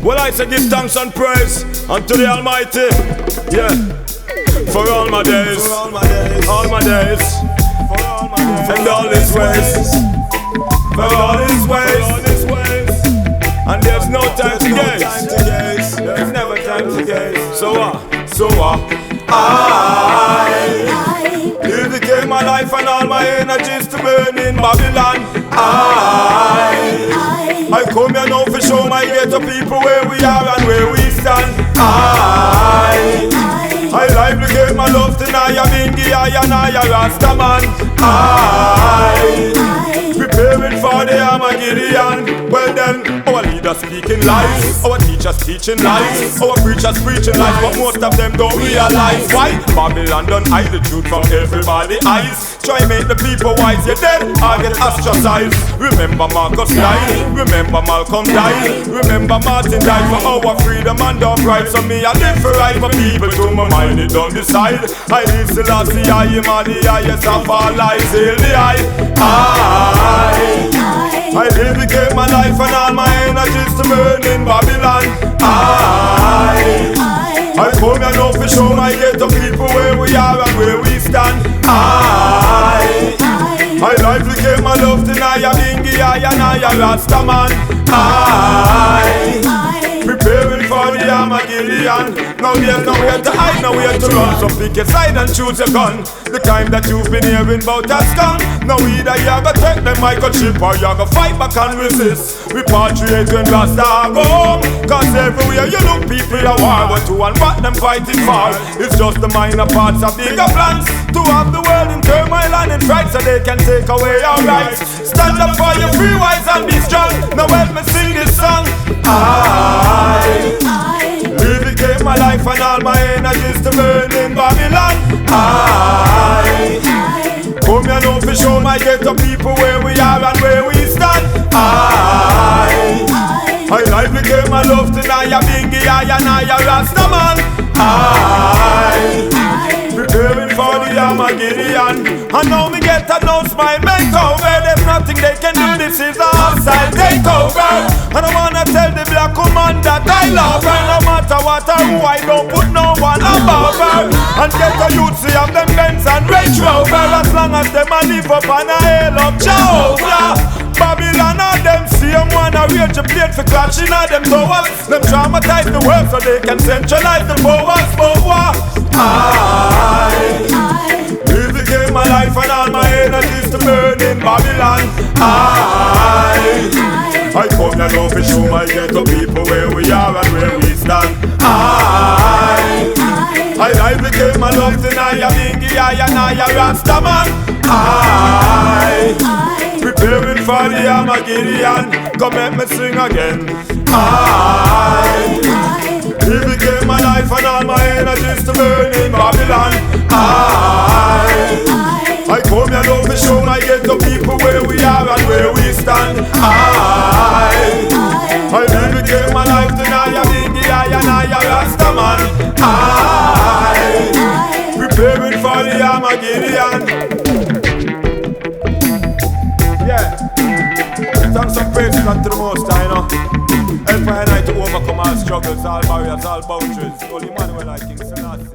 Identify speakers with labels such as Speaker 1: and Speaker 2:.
Speaker 1: Well, I say give thanks and praise unto the Almighty. Yeah. For all my days, all my days, and all His ways, for all His ways, and there's no time to gaze. There's never time to gaze. So I dedicate my life and all my energies to burn in Babylon. I come here now for show my ghetto people where we are and where we stand. I lively my love to Naya Bingi, I Naya Rastaman. Preparing for the Armageddon. Well then, our leaders speaking lies, our teachers teaching lies, our preachers preaching lies, but most of them don't realize why Babylon don't hide the truth from everybody's eyes. Try make the people wise, you're dead, I get ostracized. Remember Marcus died, remember Malcolm died, remember Martin died for our freedom and our pride. So me I live for right, but people to my mind it don't decide. I live Selassie, I am all the highest of all lies, hail the I dedicate my life and all my energies to burn in Babylon. I come here now for show my ghetto people where we are and where we stand. I lively gave my love to Naya Bingi, I and Naya Rastaman. Preparing for the Armageddon. Now there's nowhere to hide, nowhere to run. So pick your side and choose your gun. The kind that you've been hearing about has come. Now either you're gonna take the microchip or you're gonna fight back and resist. Repatriate when Rasta go home. Cause everywhere you look people are war. But who and what them fighting for? It's just the minor parts of bigger plans. To have the world in turmoil and in fright so they can take away our rights. Stand up for your free wise and be strong. Now help me sing this song. I dedicate my life and all my energies to burn in Babylon. I come here now for show my ghetto people where we are and where we stand. I lively gave my love to Naya Bingi, I and Naya Rastaman. Preparing for the Armageddon. And now me get a no smile makeover. There's nothing they can do, this is a hostile takeover. And I wanna tell the black woman that I love her. No matter what or who, I don't put no one above her. And get a youth see of them Benz and Range Rover. As long as them a live up and a hail up Jehovah. Babylon and them same one a rage a plate for clashing at them towers. Them traumatize the world so they can centralize the powers. I dedicate my life and all my energies to burn in Babylon. I come here now for show my ghetto people where we are and where we stand. I dedicate my love to Naya Bingi, I and Naya Rastaman. Preparing for the Armageddon. Come let me sing again. I dedicate my life and all my energies to burn in Babylon. I come here now to show my ghetto people where we are and where we stand. I dedicate my life to Naya Bingi, I and Naya Rastaman. Preparing for the Armageddon. Yeah. Thanks and praises unto the Most High, you know. Help my night to overcome all struggles, all barriers, all boundaries. Holy Emmanuel, like King Selassie,